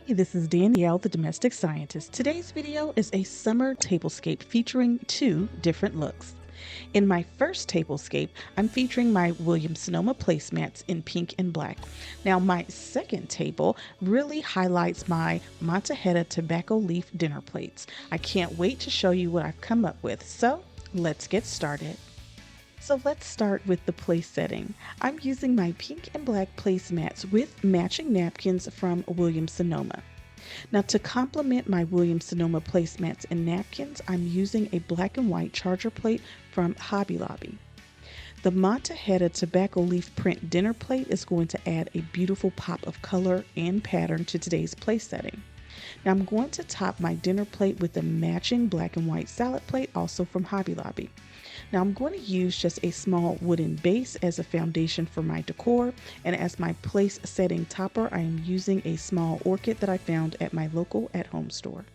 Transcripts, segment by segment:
Hey, this is Danielle, the domestic scientist. Today's video is a summer tablescape featuring two different looks. In my first tablescape, I'm featuring my Williams Sonoma placemats in pink and black. Now, my second table really highlights my Mottahedeh tobacco leaf dinner plates. I can't wait to show you what I've come up with. So, let's get started. So let's start with the place setting. I'm using my pink and black placemats with matching napkins from Williams Sonoma. Now to complement my Williams Sonoma placemats and napkins, I'm using a black and white charger plate from Hobby Lobby. The Mottahedeh tobacco leaf print dinner plate is going to add a beautiful pop of color and pattern to today's place setting. Now I'm going to top my dinner plate with a matching black and white salad plate, also from Hobby Lobby. Now I'm going to use just a small wooden base as a foundation for my decor, and as my place setting topper, I am using a small orchid that I found at my local at-home store.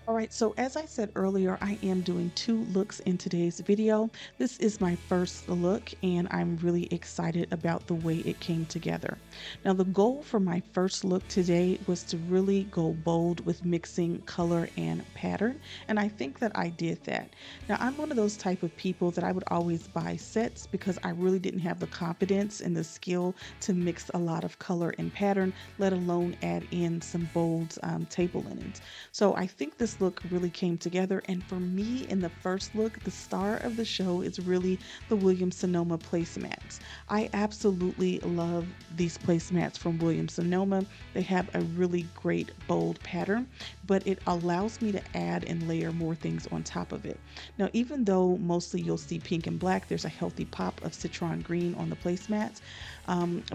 All right, so as I said earlier, I am doing two looks in today's video. This is my first look, and I'm really excited about the way it came together. Now, the goal for my first look today was to really go bold with mixing color and pattern, and I think that I did that. Now, I'm one of those type of people that I would always buy sets because I really didn't have the confidence and the skill to mix a lot of color and pattern, let alone add in some bold table linens. So I think this look really came together, and for me in the first look, the star of the show is really the Williams Sonoma placemats. I absolutely love these placemats from Williams Sonoma. They have a really great bold pattern, but it allows me to add and layer more things on top of it. Now, even though mostly you'll see pink and black, there's a healthy pop of citron green on the placemats,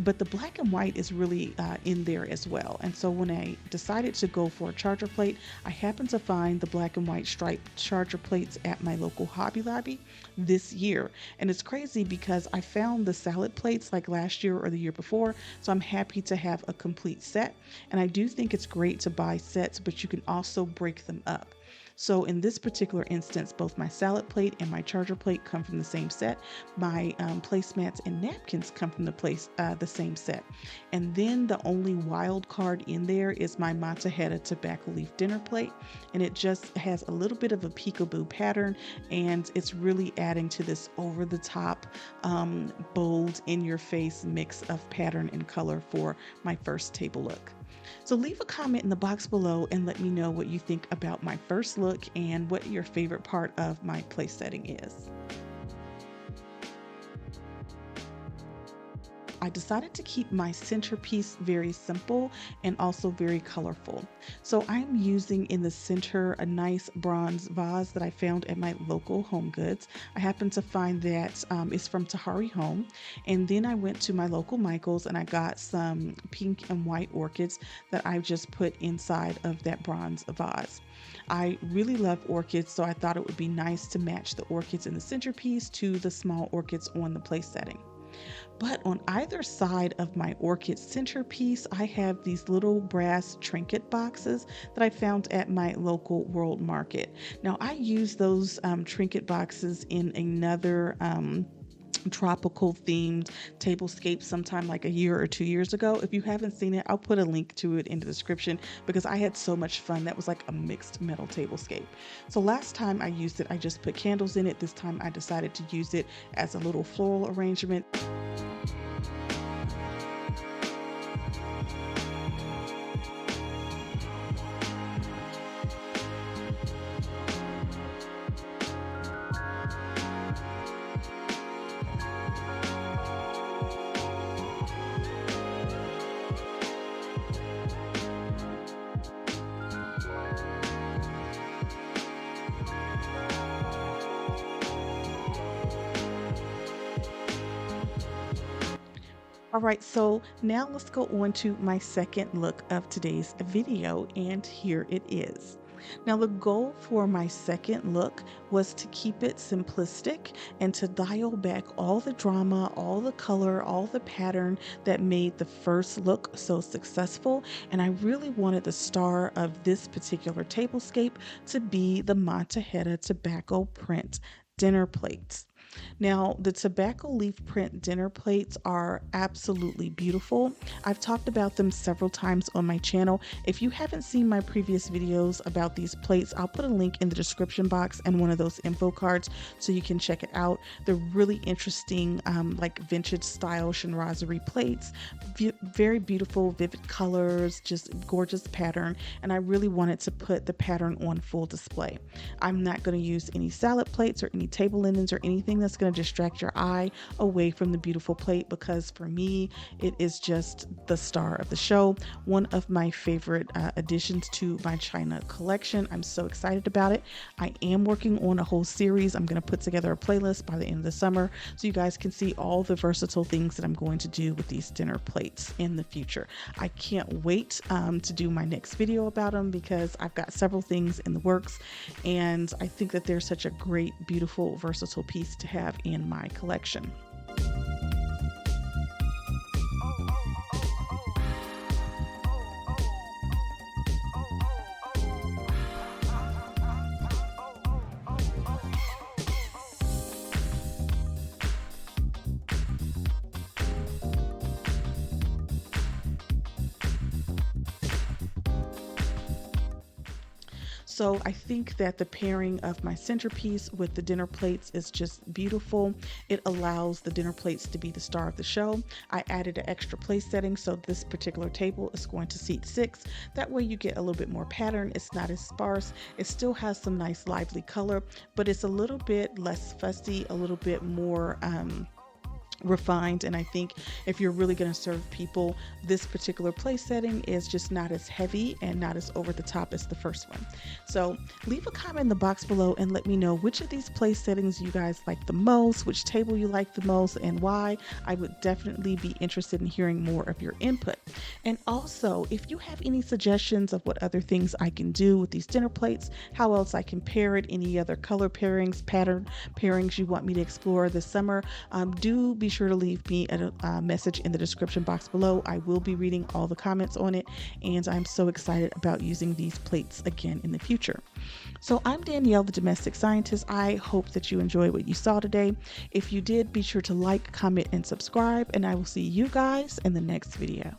but the black and white is really in there as well. And so when I decided to go for a charger plate, I happened to find the black and white striped charger plates at my local Hobby Lobby this year. And it's crazy because I found the salad plates like last year or the year before, so I'm happy to have a complete set. And I do think it's great to buy sets, but you can also break them up. So in this particular instance, both my salad plate and my charger plate come from the same set. My placemats and napkins come from the same set. And then the only wild card in there is my Mottahedeh tobacco leaf dinner plate. And it just has a little bit of a peekaboo pattern, and it's really adding to this over the top, bold, in your face mix of pattern and color for my first table look. So leave a comment in the box below and let me know what you think about my first look and what your favorite part of my place setting is. I decided to keep my centerpiece very simple and also very colorful. So I'm using in the center a nice bronze vase that I found at my local Home Goods. I happened to find that it's from Tahari Home. And then I went to my local Michael's and I got some pink and white orchids that I just put inside of that bronze vase. I really love orchids, so I thought it would be nice to match the orchids in the centerpiece to the small orchids on the place setting. But on either side of my orchid centerpiece, I have these little brass trinket boxes that I found at my local World Market. Now, I use those trinket boxes in another tropical themed tablescape sometime like a year or 2 years ago. If you haven't seen it, I'll put a link to it in the description because I had so much fun. That was like a mixed metal tablescape. So last time I used it, I just put candles in it. This time I decided to use it as a little floral arrangement. All right, so now let's go on to my second look of today's video, and here it is. Now, the goal for my second look was to keep it simplistic and to dial back all the drama, all the color, all the pattern that made the first look so successful. And I really wanted the star of this particular tablescape to be the Mottahedeh tobacco print dinner plates. Now, the tobacco leaf print dinner plates are absolutely beautiful. I've talked about them several times on my channel. If you haven't seen my previous videos about these plates, I'll put a link in the description box and one of those info cards so you can check it out. They're really interesting, like vintage style chinoiserie plates. Very beautiful, vivid colors, just gorgeous pattern. And I really wanted to put the pattern on full display. I'm not going to use any salad plates or any table linens or anything that's going to distract your eye away from the beautiful plate, because for me, it is just the star of the show. One of my favorite additions to my China collection. I'm so excited about it. I am working on a whole series. I'm going to put together a playlist by the end of the summer so you guys can see all the versatile things that I'm going to do with these dinner plates in the future. I can't wait to do my next video about them, because I've got several things in the works, and I think that they're such a great, beautiful, versatile piece to have in my collection. So I think that the pairing of my centerpiece with the dinner plates is just beautiful. It allows the dinner plates to be the star of the show. I added an extra place setting, so this particular table is going to seat 6. That way you get a little bit more pattern. It's not as sparse. It still has some nice lively color, but it's a little bit less fussy, a little bit more refined. And I think if you're really going to serve people, this particular place setting is just not as heavy and not as over the top as the first one. So leave a comment in the box below and let me know which of these place settings you guys like the most, which table you like the most, and why. I would definitely be interested in hearing more of your input. And also, if you have any suggestions of what other things I can do with these dinner plates, how else I can pair it, any other color pairings, pattern pairings you want me to explore this summer, do be sure to leave me a message in the description box below. I will be reading all the comments on it, and I'm so excited about using these plates again in the future. So I'm Danielle, the domestic scientist. I hope that you enjoyed what you saw today. If you did, be sure to like, comment, and subscribe, and I will see you guys in the next video.